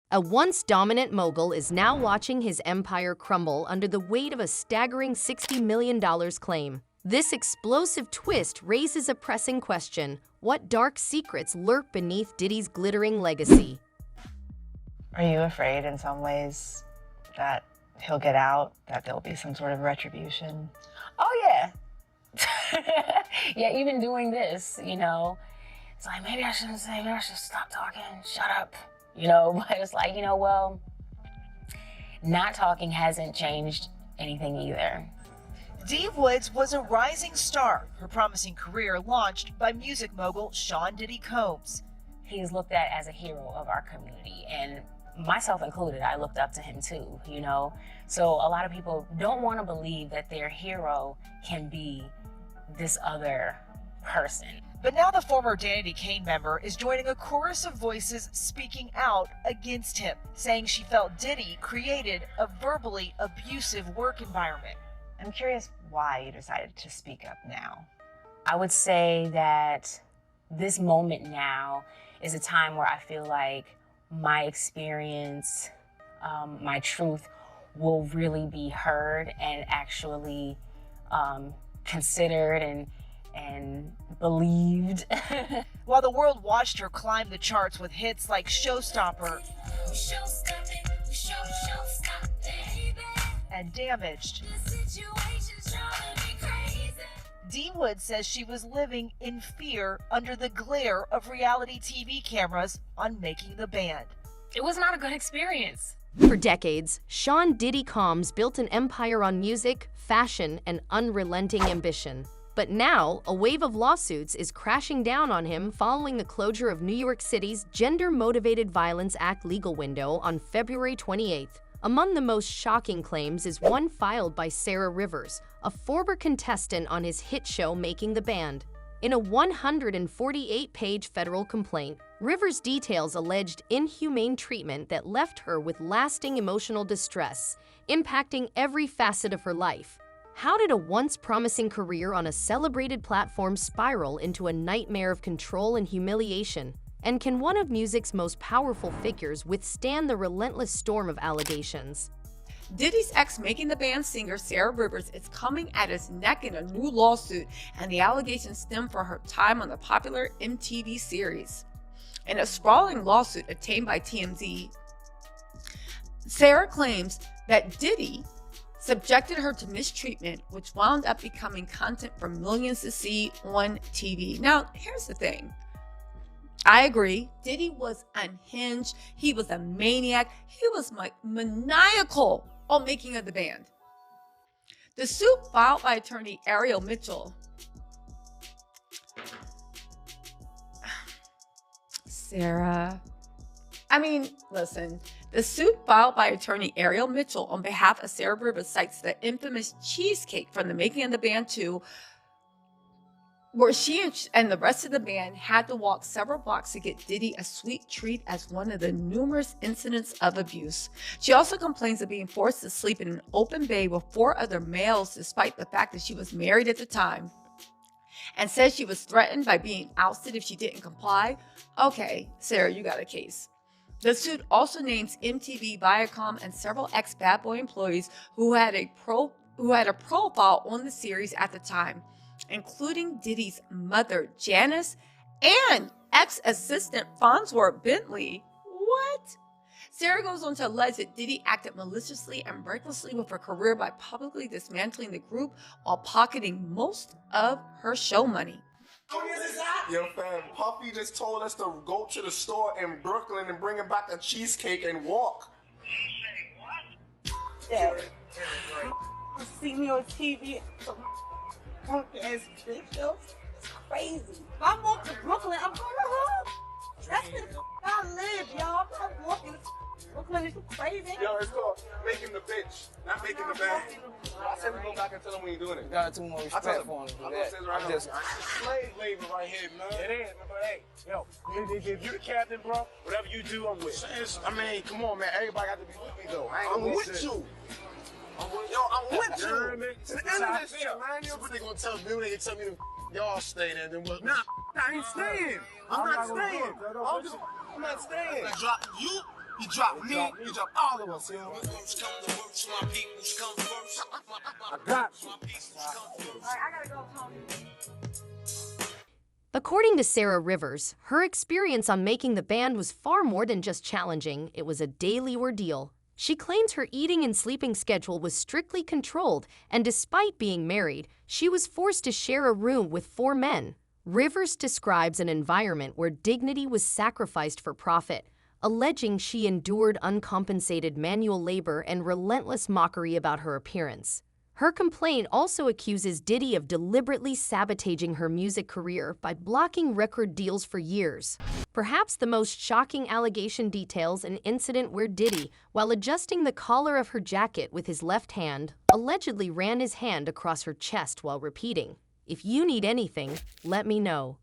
A once dominant mogul is now watching his empire crumble under the weight of a staggering $60 million claim. This explosive twist raises a pressing question: what dark secrets lurk beneath Diddy's glittering legacy? Are you afraid in some ways that he'll get out, that there'll be some sort of retribution? Oh, yeah. Yeah, even doing this, it's like, maybe I shouldn't say, maybe I should stop talking, shut up, but it's like, well, not talking hasn't changed anything either. Dee Woods was a rising star, her promising career launched by music mogul Sean Diddy Combs. He's looked at as a hero of our community, and myself included, I looked up to him too, So a lot of people don't want to believe that their hero can be this other person. But now the former Danity Kane member is joining a chorus of voices speaking out against him, saying she felt Diddy created a verbally abusive work environment. I'm curious why you decided to speak up now. I would say that this moment now is a time where I feel like my experience, my truth will really be heard and actually considered and believed. While the world watched her climb the charts with hits like Showstopper and Damaged, Dee Woods says she was living in fear under the glare of reality TV cameras on Making the Band. It was not a good experience. For decades, Sean Diddy Combs built an empire on music, fashion, and unrelenting ambition. But now, a wave of lawsuits is crashing down on him following the closure of New York City's Gender-Motivated Violence Act legal window on February 28th. Among the most shocking claims is one filed by Sarah Rivers, a former contestant on his hit show Making the Band. In a 148-page federal complaint, Rivers details alleged inhumane treatment that left her with lasting emotional distress, impacting every facet of her life. How did a once promising career on a celebrated platform spiral into a nightmare of control and humiliation? And can one of music's most powerful figures withstand the relentless storm of allegations? Diddy's ex Making the Band singer Sarah Rivers is coming at his neck in a new lawsuit, and the allegations stem from her time on the popular MTV series. In a sprawling lawsuit obtained by TMZ, Sarah claims that Diddy subjected her to mistreatment, which wound up becoming content for millions to see on TV. Now, here's the thing. I agree. Diddy was unhinged. He was a maniac. He was maniacal on Making of the Band. The suit filed by attorney Ariel Mitchell. Sarah. Listen. The suit filed by attorney Ariel Mitchell on behalf of Sarah Rivers cites the infamous cheesecake from the Making of the Band 2, where she and the rest of the band had to walk several blocks to get Diddy a sweet treat as one of the numerous incidents of abuse. She also complains of being forced to sleep in an open bay with 4 other males despite the fact that she was married at the time, and says she was threatened by being ousted if she didn't comply. Okay, Sarah, you got a case. The suit also names MTV, Viacom, and several ex-Bad Boy employees who had a profile on the series at the time, including Diddy's mother, Janice, and ex-assistant Farnsworth Bentley. What? Sarah goes on to allege that Diddy acted maliciously and recklessly with her career by publicly dismantling the group while pocketing most of her show money. Yo, fam, Puffy just told us to go to the store in Brooklyn and bring him back a cheesecake and walk. Yeah. You see me on TV. Punk ass videos. It's crazy. If I walk to Brooklyn, I'm going home. That's the I live, y'all. I'm not walking to Brooklyn. It's crazy. Yo, it's called making the bitch, not making the band. I said we go back and tell him we ain't doing it. Got too much respect for him. It's slave labor right here, man. It is, but hey, yo, if you the captain, bro, whatever you do, I'm with. I mean, come on, man. Everybody got to be with me, though. I'm with you. I'm with you. To the end of this shit, man. You know what they gonna tell me? They can tell me to y'all stay there, then what? Nah, I ain't staying. I'm not staying. I'm not staying. Drop you. You drop me, you drop all of us, yo. I got you. According to Sarah Rivers, her experience on making the band was far more than just challenging, it was a daily ordeal. She claims her eating and sleeping schedule was strictly controlled, and despite being married, she was forced to share a room with 4 men. Rivers describes an environment where dignity was sacrificed for profit, alleging she endured uncompensated manual labor and relentless mockery about her appearance. Her complaint also accuses Diddy of deliberately sabotaging her music career by blocking record deals for years. Perhaps the most shocking allegation details an incident where Diddy, while adjusting the collar of her jacket with his left hand, allegedly ran his hand across her chest while repeating, "If you need anything, let me know."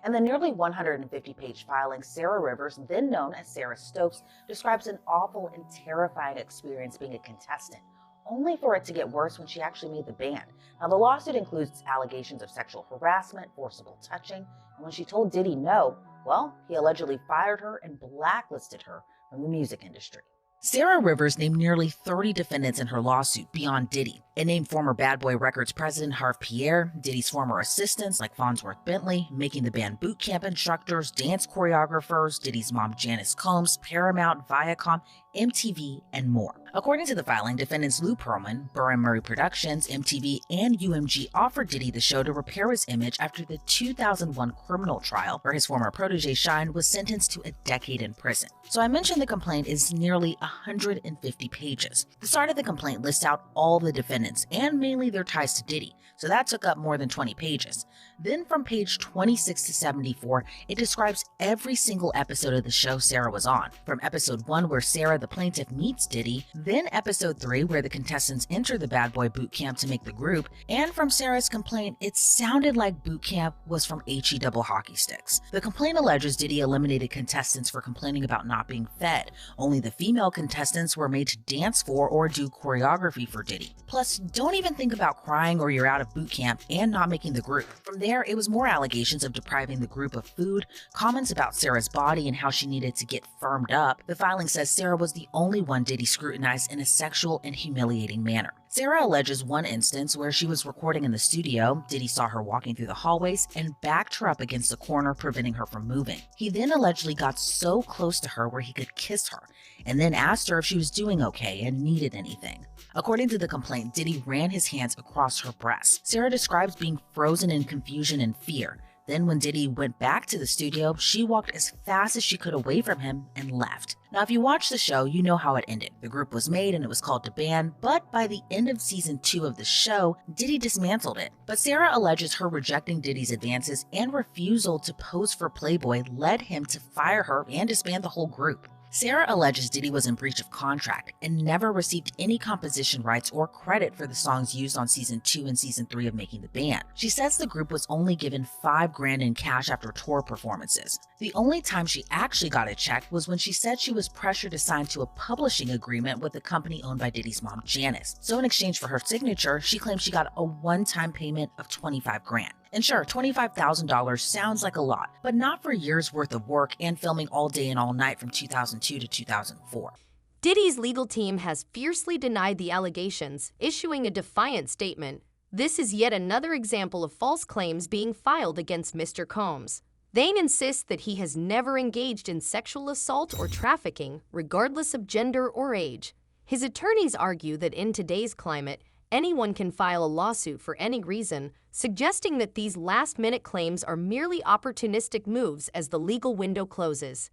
In the nearly 150-page filing, Sarah Rivers, then known as Sarah Stokes, describes an awful and terrifying experience being a contestant, only for it to get worse when she actually made the band. Now, the lawsuit includes allegations of sexual harassment, forcible touching, and when she told Diddy no, well, he allegedly fired her and blacklisted her from the music industry. Sarah Rivers named nearly 30 defendants in her lawsuit beyond Diddy. It named former Bad Boy Records president Harv Pierre, Diddy's former assistants like Farnsworth Bentley, Making the Band boot camp instructors, dance choreographers, Diddy's mom Janice Combs, Paramount, Viacom, MTV, and more. According to the filing, defendants Lou Pearlman, Burr & Murray Productions, MTV, and UMG offered Diddy the show to repair his image after the 2001 criminal trial where his former protege Shine was sentenced to a decade in prison. So I mentioned the complaint is nearly 150 pages. The start of the complaint lists out all the defendants and mainly their ties to Diddy, so that took up more than 20 pages. Then from page 26 to 74, it describes every single episode of the show Sarah was on. From episode 1 where Sarah the plaintiff meets Diddy, then episode 3 where the contestants enter the Bad Boy boot camp to make the group, and from Sarah's complaint, it sounded like boot camp was from HE double hockey sticks. The complaint alleges Diddy eliminated contestants for complaining about not being fed. Only the female contestants were made to dance for or do choreography for Diddy. Plus, don't even think about crying or you're out of boot camp and not making the group. From there, it was more allegations of depriving the group of food, comments about Sarah's body and how she needed to get firmed up. The filing says Sarah was the only one Diddy scrutinized in a sexual and humiliating manner. Sarah alleges one instance where she was recording in the studio, Diddy saw her walking through the hallways and backed her up against a corner, preventing her from moving. He then allegedly got so close to her where he could kiss her, and then asked her if she was doing okay and needed anything. According to the complaint, Diddy ran his hands across her breasts. Sarah describes being frozen in confusion and fear. Then when Diddy went back to the studio, she walked as fast as she could away from him and left. Now, if you watch the show, you know how it ended. The group was made and it was called to band, but by the end of season 2 of the show, Diddy dismantled it. But Sarah alleges her rejecting Diddy's advances and refusal to pose for Playboy led him to fire her and disband the whole group. Sarah alleges Diddy was in breach of contract and never received any composition rights or credit for the songs used on season 2 and season 3 of Making the Band. She says the group was only given $5,000 in cash after tour performances. The only time she actually got a check was when she said she was pressured to sign to a publishing agreement with a company owned by Diddy's mom, Janice. So in exchange for her signature, she claims she got a one-time payment of $25,000. And sure, $25,000 sounds like a lot, but not for years worth of work and filming all day and all night from 2002 to 2004. Diddy's legal team has fiercely denied the allegations, issuing a defiant statement. This is yet another example of false claims being filed against Mr. Combs. They insist that he has never engaged in sexual assault or trafficking, regardless of gender or age. His attorneys argue that in today's climate, anyone can file a lawsuit for any reason, suggesting that these last-minute claims are merely opportunistic moves as the legal window closes.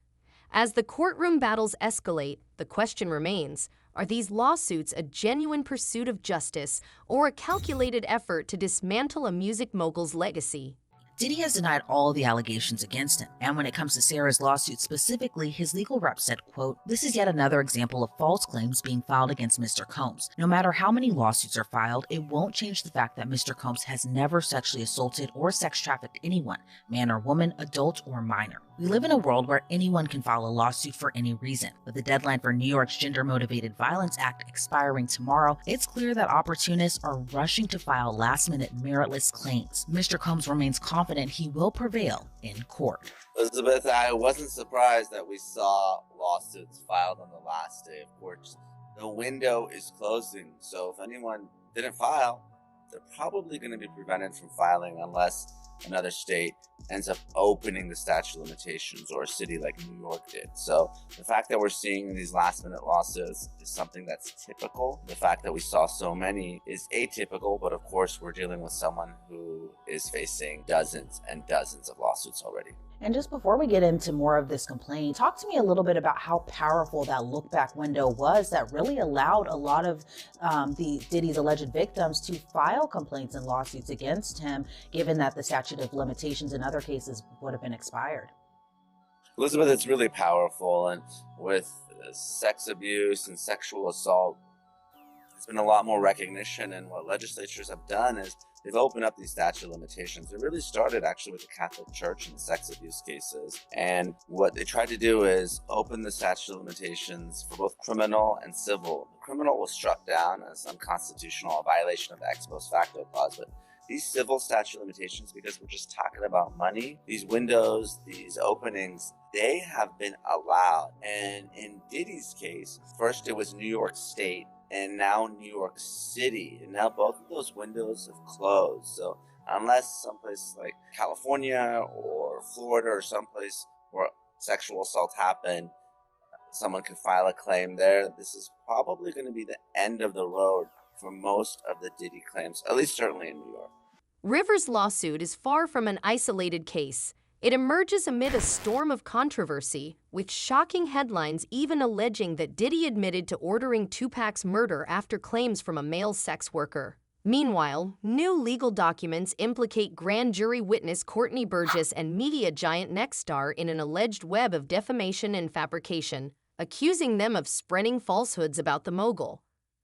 As the courtroom battles escalate, the question remains, are these lawsuits a genuine pursuit of justice or a calculated effort to dismantle a music mogul's legacy? Diddy has denied all the allegations against him, and when it comes to Sarah's lawsuit specifically, his legal rep said, quote, "This is yet another example of false claims being filed against Mr. Combs. No matter how many lawsuits are filed, it won't change the fact that Mr. Combs has never sexually assaulted or sex trafficked anyone, man or woman, adult or minor. We live in a world where anyone can file a lawsuit for any reason. With the deadline for New York's Gender-Motivated Violence Act expiring tomorrow, it's clear that opportunists are rushing to file last-minute meritless claims. Mr. Combs remains confident he will prevail in court. Elizabeth, I wasn't surprised that we saw lawsuits filed on the last day of court. The window is closing, so if anyone didn't file, they're probably going to be prevented from filing unless another state ends up opening the statute of limitations, or a city like New York did. So the fact that we're seeing these last-minute lawsuits is something that's typical. The fact that we saw so many is atypical, but of course we're dealing with someone who is facing dozens and dozens of lawsuits already. And just before we get into more of this complaint, talk to me a little bit about how powerful that look-back window was that really allowed a lot of Diddy's alleged victims to file complaints and lawsuits against him, given that the statute of limitations in other cases would have been expired. Elizabeth, it's really powerful, and with sex abuse and sexual assault, there's been a lot more recognition, and what legislatures have done is they've opened up these statute of limitations. It really started actually with the Catholic Church and the sex abuse cases. And what they tried to do is open the statute of limitations for both criminal and civil. The criminal was struck down as unconstitutional, a violation of the ex post facto clause. But these civil statute of limitations, because we're just talking about money, these windows, these openings, they have been allowed. And in Diddy's case, first it was New York State, and now New York City. And now both of those windows have closed. So unless someplace like California or Florida or someplace where sexual assault happened, someone can file a claim there, this is probably going to be the end of the road for most of the Diddy claims, at least certainly in New York. Rivers' lawsuit is far from an isolated case. It emerges amid a storm of controversy, with shocking headlines even alleging that Diddy admitted to ordering Tupac's murder after claims from a male sex worker. Meanwhile, new legal documents implicate grand jury witness Courtney Burgess and media giant Nexstar in an alleged web of defamation and fabrication, accusing them of spreading falsehoods about the mogul.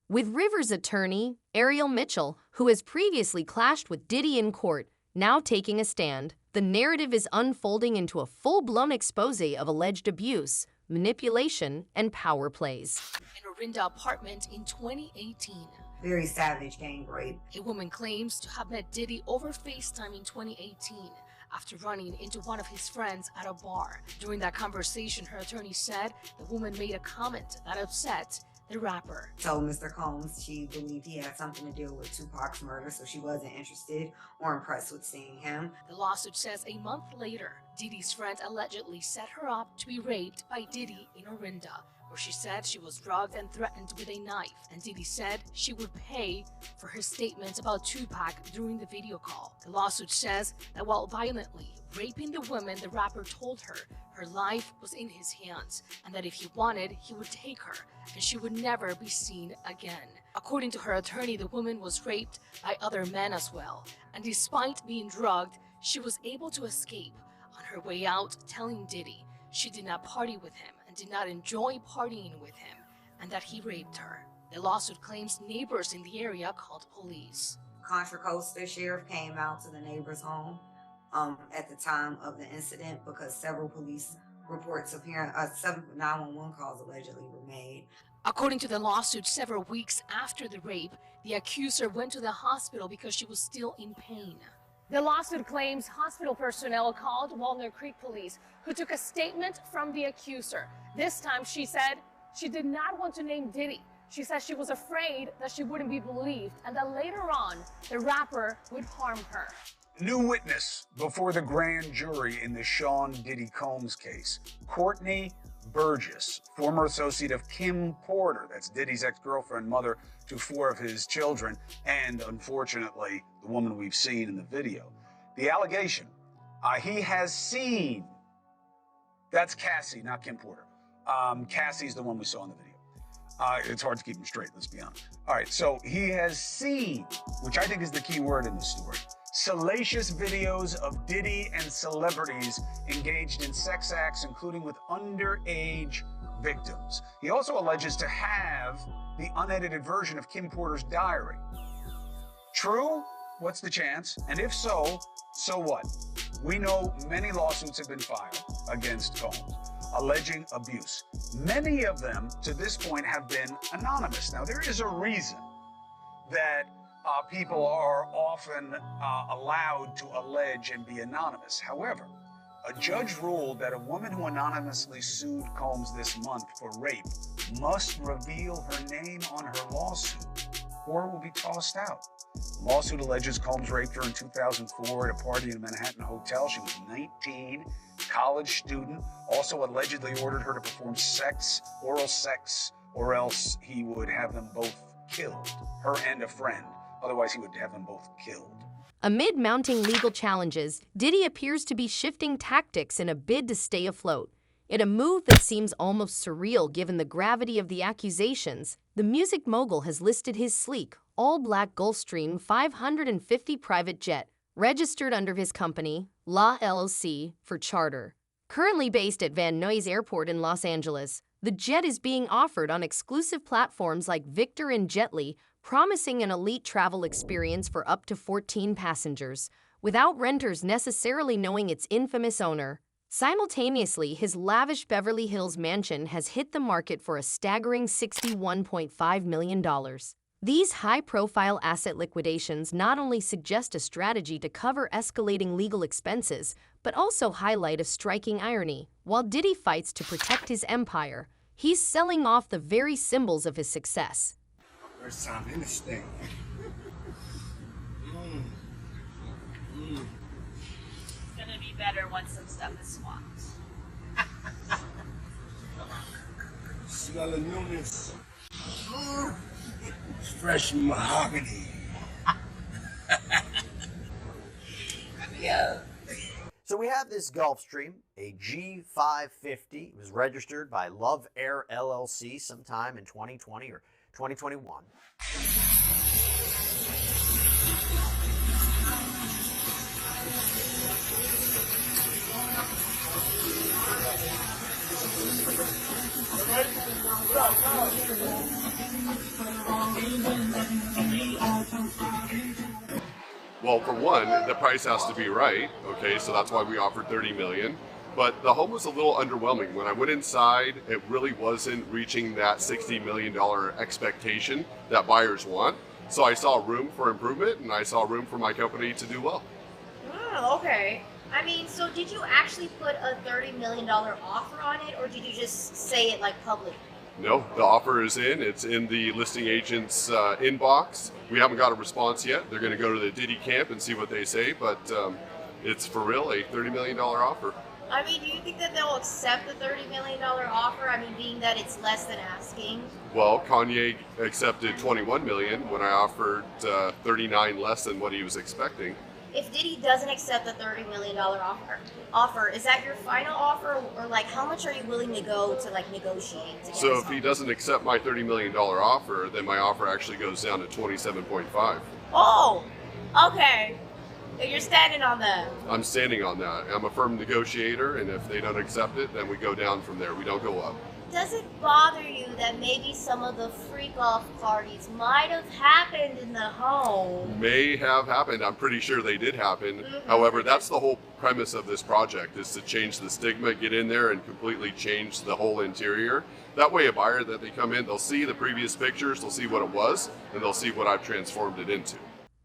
With Rivers' attorney, Ariel Mitchell, who has previously clashed with Diddy in court, now taking a stand, the narrative is unfolding into a full-blown expose of alleged abuse, manipulation, and power plays. In Orinda apartment in 2018. Very savage gang rape. A woman claims to have met Diddy over FaceTime in 2018 after running into one of his friends at a bar. During that conversation, her attorney said the woman made a comment that upset the rapper. Told Mr. Combs she believed he had something to do with Tupac's murder, so she wasn't interested or impressed with seeing him. The lawsuit says a month later, Diddy's friend allegedly set her up to be raped by Diddy in Orinda, where she said she was drugged and threatened with a knife, and Diddy said she would pay for her statements about Tupac during the video call. The lawsuit says that while violently raping the woman, the rapper told her her life was in his hands, and that if he wanted, he would take her, and she would never be seen again. According to her attorney, the woman was raped by other men as well, and despite being drugged, she was able to escape. On her way out, telling Diddy she did not party with him and did not enjoy partying with him, and that he raped her. The lawsuit claims neighbors in the area called police. Contra Costa sheriff came out to the neighbor's home at the time of the incident because several police reports of hearing 911 calls allegedly were made. According to the lawsuit, several weeks after the rape, the accuser went to the hospital because she was still in pain. The lawsuit claims hospital personnel called Walnut Creek police, who took a statement from the accuser. This time she said she did not want to name Diddy. She says she was afraid that she wouldn't be believed and that later on the rapper would harm her. New witness before the grand jury in the Sean Diddy Combs case. Courtney Burgess, former associate of Kim Porter, that's Diddy's ex-girlfriend, mother to 4 of his children, and unfortunately, the woman we've seen in the video. The allegation, he has seen, that's Cassie, not Kim Porter. Cassie's the one we saw in the video. It's hard to keep them straight, let's be honest. All right, so he has seen, which I think is the key word in this story, salacious videos of Diddy and celebrities engaged in sex acts, including with underage victims. He also alleges to have the unedited version of Kim Porter's diary. True? What's the chance? And if so, so what? We know many lawsuits have been filed. against Combs, alleging abuse. Many of them, to this point, have been anonymous. Now, there is a reason that people are often allowed to allege and be anonymous. However, a judge ruled that a woman who anonymously sued Combs this month for rape must reveal her name on her lawsuit or will be tossed out. The lawsuit alleges Combs raped her in 2004 at a party in a Manhattan hotel. She was 19, college student, also allegedly ordered her to perform oral sex, or else he would have them both killed, her and a friend. Otherwise, he would have them both killed. Amid mounting legal challenges, Diddy appears to be shifting tactics in a bid to stay afloat. In a move that seems almost surreal given the gravity of the accusations, the music mogul has listed his sleek, all-black Gulfstream 550 private jet, registered under his company, La LLC, for charter. Currently based at Van Nuys Airport in Los Angeles, the jet is being offered on exclusive platforms like Victor and Jetly, promising an elite travel experience for up to 14 passengers, without renters necessarily knowing its infamous owner. Simultaneously, his lavish Beverly Hills mansion has hit the market for a staggering $61.5 million. These high-profile asset liquidations not only suggest a strategy to cover escalating legal expenses, but also highlight a striking irony. While Diddy fights to protect his empire, he's selling off the very symbols of his success. First time in this thing. It's gonna be better once some stuff is swapped. Smell of newness. It's fresh mahogany. Yeah. So we have this Gulfstream, a G550. It was registered by Love Air LLC sometime in 2020 or 2021. Well, for one, the price has to be right, okay, so that's why we offered $30 million. But the home was a little underwhelming. When I went inside, it really wasn't reaching that $60 million expectation that buyers want. So I saw room for improvement, and I saw room for my company to do well. Oh, okay. I mean, so did you actually put a $30 million offer on it, or did you just say it like publicly? No, the offer is in. It's in the listing agent's inbox. We haven't got a response yet. They're going to go to the Diddy camp and see what they say, but it's for real, a $30 million offer. I mean, do you think that they'll accept the $30 million offer? I mean, being that it's less than asking. Well, Kanye accepted $21 million when I offered 39 less than what he was expecting. If Diddy doesn't accept the $30 million offer, is that your final offer, or like how much are you willing to go to like negotiate? To get So this if he doesn't accept my $30 million offer, then my offer actually goes down to 27.5. Oh, okay. You're standing on that. I'm standing on that. I'm a firm negotiator, and if they don't accept it, then we go down from there. We don't go up. Does it bother you that maybe some of the freak-off parties might have happened in the home? May have happened. I'm pretty sure they did happen. However, that's the whole premise of this project, is to change the stigma, get in there and completely change the whole interior. That way a buyer that they come in, they'll see the previous pictures, they'll see what it was, and they'll see what I've transformed it into.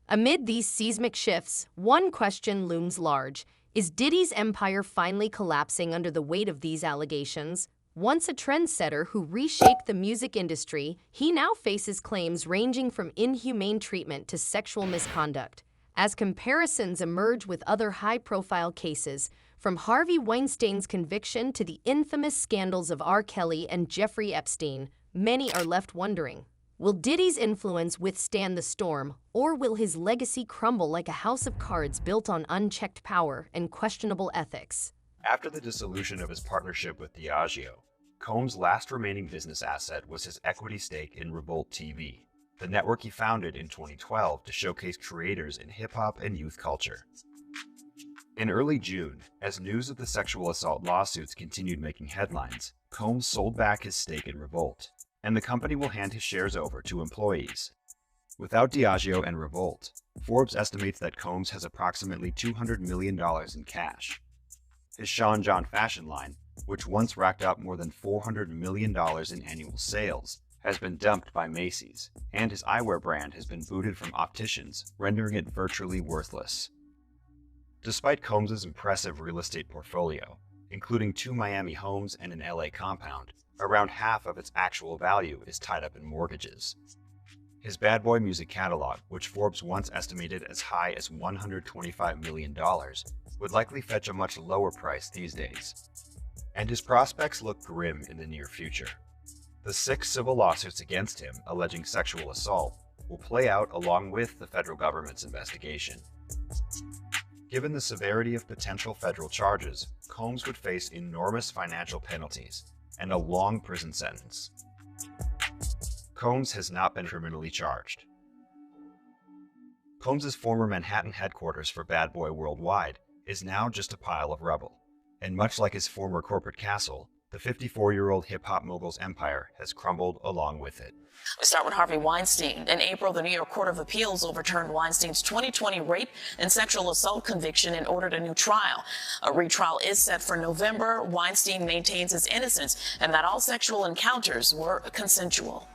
Amid these seismic shifts, one question looms large. Is Diddy's empire finally collapsing under the weight of these allegations? Once a trendsetter who reshaped the music industry, he now faces claims ranging from inhumane treatment to sexual misconduct. As comparisons emerge with other high-profile cases, from Harvey Weinstein's conviction to the infamous scandals of R. Kelly and Jeffrey Epstein, many are left wondering, will Diddy's influence withstand the storm, or will his legacy crumble like a house of cards built on unchecked power and questionable ethics? After the dissolution of his partnership with Diageo, Combs' last remaining business asset was his equity stake in Revolt TV, the network he founded in 2012 to showcase creators in hip-hop and youth culture. In early June, as news of the sexual assault lawsuits continued making headlines, Combs sold back his stake in Revolt, and the company will hand his shares over to employees. Without Diageo and Revolt, Forbes estimates that Combs has approximately $200 million in cash. His Sean John fashion line, which once racked up more than $400 million in annual sales, has been dumped by Macy's, and his eyewear brand has been booted from opticians, rendering it virtually worthless. Despite Combs' impressive real estate portfolio, including 2 Miami homes and an LA compound, around half of its actual value is tied up in mortgages. His Bad Boy music catalog, which Forbes once estimated as high as $125 million, would likely fetch a much lower price these days. And his prospects look grim in the near future. The 6 civil lawsuits against him alleging sexual assault will play out along with the federal government's investigation. Given the severity of potential federal charges, Combs would face enormous financial penalties and a long prison sentence. Combs has not been criminally charged. Combs' former Manhattan headquarters for Bad Boy Worldwide is now just a pile of rubble, and much like his former corporate castle, the 54-year-old hip-hop mogul's empire has crumbled along with it. We start with Harvey Weinstein. In April, the New York Court of Appeals overturned Weinstein's 2020 rape and sexual assault conviction and ordered a new trial. A retrial is set for November. Weinstein maintains his innocence and that all sexual encounters were consensual.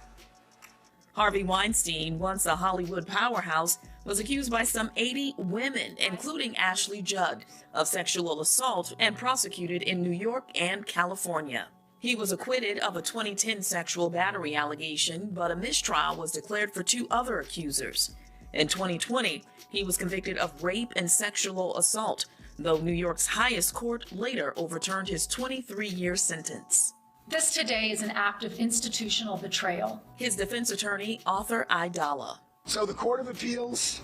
Harvey Weinstein, once a Hollywood powerhouse, was accused by some 80 women, including Ashley Judd, of sexual assault and prosecuted in New York and California. He was acquitted of a 2010 sexual battery allegation, but a mistrial was declared for 2 other accusers. In 2020, he was convicted of rape and sexual assault, though New York's highest court later overturned his 23-year sentence. This today is an act of institutional betrayal. His defense attorney, Arthur Aidala. So the Court of Appeals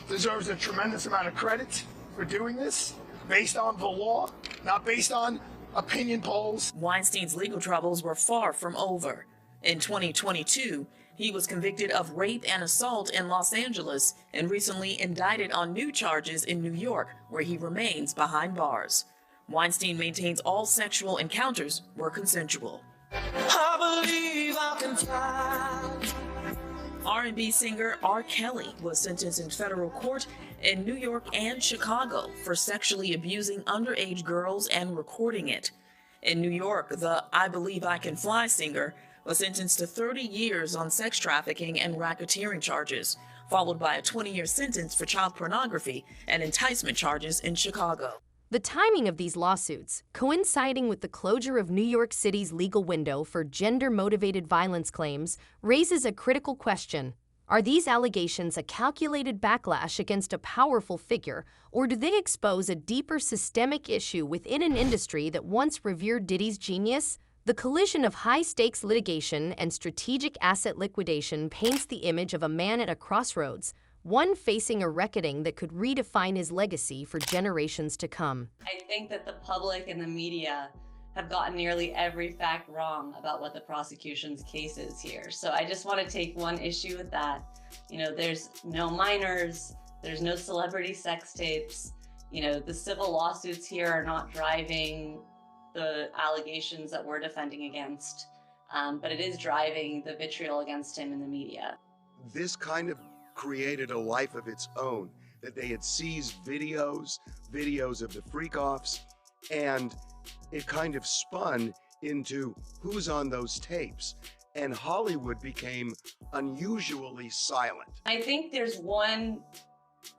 deserves a tremendous amount of credit for doing this, based on the law, not based on opinion polls. Weinstein's legal troubles were far from over. In 2022, he was convicted of rape and assault in Los Angeles and recently indicted on new charges in New York, where he remains behind bars. Weinstein maintains all sexual encounters were consensual. I believe I can fly. R&B singer R. Kelly was sentenced in federal court in New York and Chicago for sexually abusing underage girls and recording it. In New York, the I Believe I Can Fly singer was sentenced to 30 years on sex trafficking and racketeering charges, followed by a 20-year sentence for child pornography and enticement charges in Chicago. The timing of these lawsuits, coinciding with the closure of New York City's legal window for gender-motivated violence claims, raises a critical question. Are these allegations a calculated backlash against a powerful figure, or do they expose a deeper systemic issue within an industry that once revered Diddy's genius? The collision of high-stakes litigation and strategic asset liquidation paints the image of a man at a crossroads, one facing a reckoning that could redefine his legacy for generations to come. I think that the public and the media have gotten nearly every fact wrong about what the prosecution's case is here. So I just want to take one issue with that. You know, there's no minors, there's no celebrity sex tapes. You know, the civil lawsuits here are not driving the allegations that we're defending against, but it is driving the vitriol against him in the media. This kind of created a life of its own, that they had seized videos of the freak-offs, and it kind of spun into who's on those tapes, and Hollywood became unusually silent. I think there's one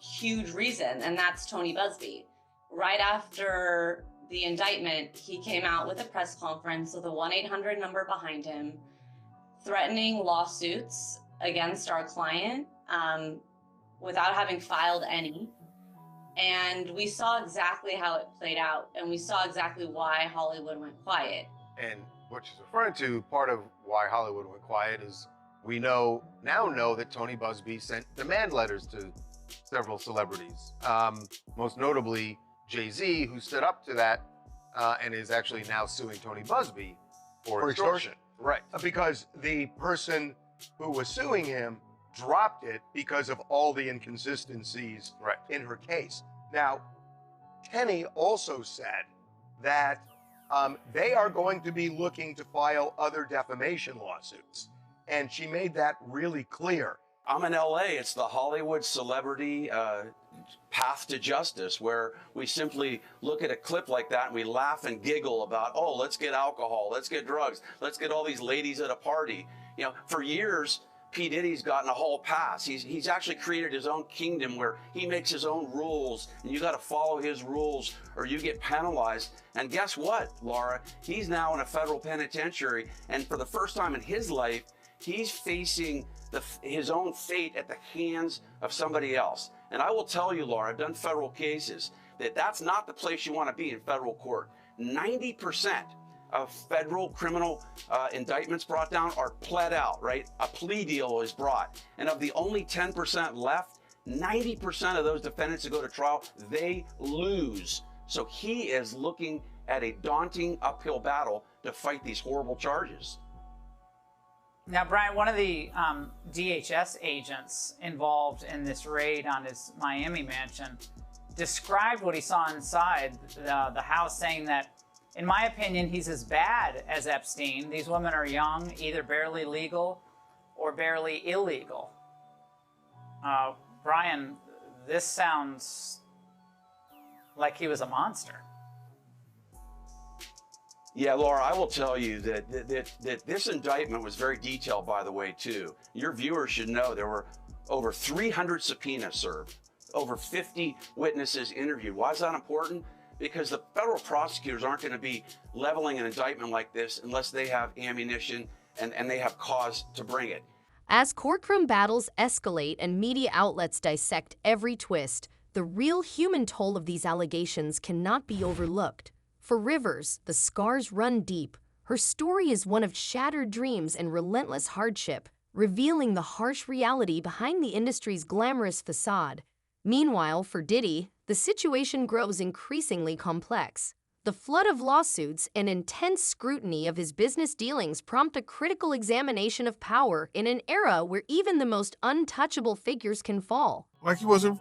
huge reason, and that's Tony Busby. Right after the indictment, he came out with a press conference with a 1-800 number behind him, threatening lawsuits against our client without having filed any. And we saw exactly how it played out, and we saw exactly why Hollywood went quiet. And what she's referring to, part of why Hollywood went quiet is we now know that Tony Busby sent demand letters to several celebrities, most notably Jay-Z, who stood up to that and is actually now suing Tony Busby for extortion. Right, because the person who was suing him dropped it because of all the inconsistencies in her case. Now, Kenny also said that they are going to be looking to file other defamation lawsuits. And she made that really clear. I'm in LA. It's the Hollywood celebrity path to justice, where we simply look at a clip like that and we laugh and giggle about, oh, let's get alcohol, let's get drugs, let's get all these ladies at a party. You know, for years, P. Diddy's gotten a hall pass. He's actually created his own kingdom where he makes his own rules, and you got to follow his rules or you get penalized. And guess what, Laura? He's now in a federal penitentiary, and for the first time in his life, he's facing his own fate at the hands of somebody else. And I will tell you, Laura, I've done federal cases, that's not the place you want to be in federal court. 90% of federal criminal indictments brought down are pled out, right? A plea deal is brought. And of the only 10% left, 90% of those defendants that go to trial, they lose. So he is looking at a daunting uphill battle to fight these horrible charges. Now, Brian, one of the DHS agents involved in this raid on his Miami mansion described what he saw inside the house, saying that, in my opinion, he's as bad as Epstein. These women are young, either barely legal or barely illegal. Brian, this sounds like he was a monster. Yeah, Laura, I will tell you that this indictment was very detailed, by the way, too. Your viewers should know there were over 300 subpoenas served, over 50 witnesses interviewed. Why is that important? Because the federal prosecutors aren't going to be leveling an indictment like this unless they have ammunition and they have cause to bring it. As courtroom battles escalate and media outlets dissect every twist, the real human toll of these allegations cannot be overlooked. For Rivers, the scars run deep. Her story is one of shattered dreams and relentless hardship, revealing the harsh reality behind the industry's glamorous facade. Meanwhile, for Diddy, the situation grows increasingly complex. The flood of lawsuits and intense scrutiny of his business dealings prompt a critical examination of power in an era where even the most untouchable figures can fall. Like he wasn't...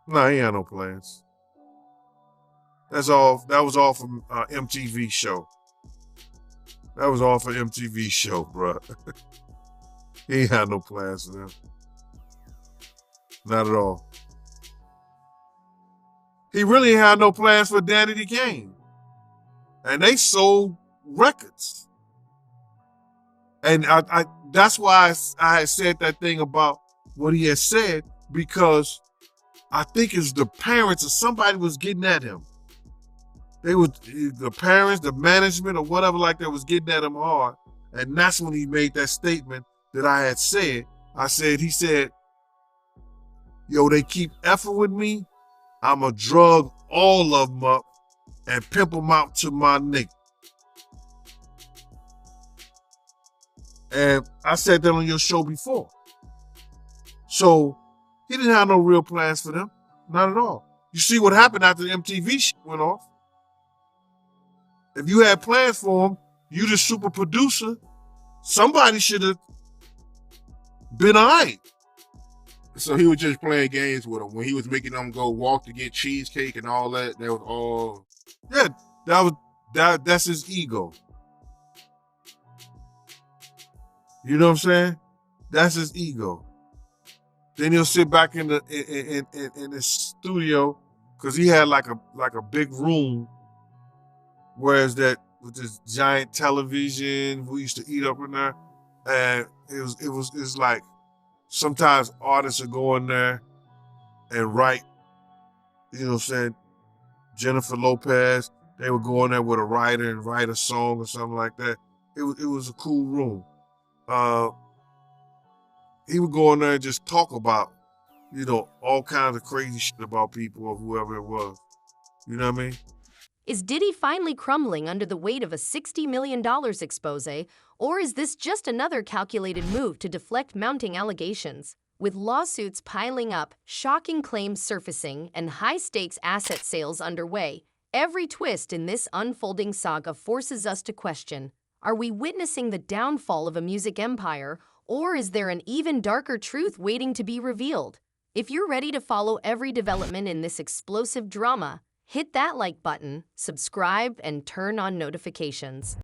No, he had no plans. That was all from MTV show. That was all for MTV show, bro. He ain't had no plans for them. Not at all. He really had no plans for Danny Kane. And they sold records. And I that's why I had said that thing about what he had said, because I think it's the parents or somebody was getting at him. The parents, the management, or whatever like that was getting at him hard. And that's when he made that statement that I had said. He said, yo, they keep effing with me. I'ma drug all of them up and pimp them out to my nigga. And I said that on your show before. So he didn't have no real plans for them. Not at all. You see what happened after the MTV shit went off. If you had plans for him, you the super producer, somebody should have been all right. So he was just playing games with him. When he was making them go walk to get cheesecake and all that, that was all... Yeah, that's his ego. You know what I'm saying? That's his ego. Then he'll sit back in the studio, because he had like a big room, whereas that with this giant television, we used to eat up in there, and it was like sometimes artists would go in there and write, you know what I'm saying, Jennifer Lopez, they would go in there with a writer and write a song or something like that. It was a cool room. He would go in there and just talk about, you know, all kinds of crazy shit about people or whoever it was. You know what I mean? Is Diddy finally crumbling under the weight of a $60 million expose, or is this just another calculated move to deflect mounting allegations? With lawsuits piling up, shocking claims surfacing, and high-stakes asset sales underway, every twist in this unfolding saga forces us to question, are we witnessing the downfall of a music empire, or is there an even darker truth waiting to be revealed? If you're ready to follow every development in this explosive drama, hit that like button, subscribe, and turn on notifications.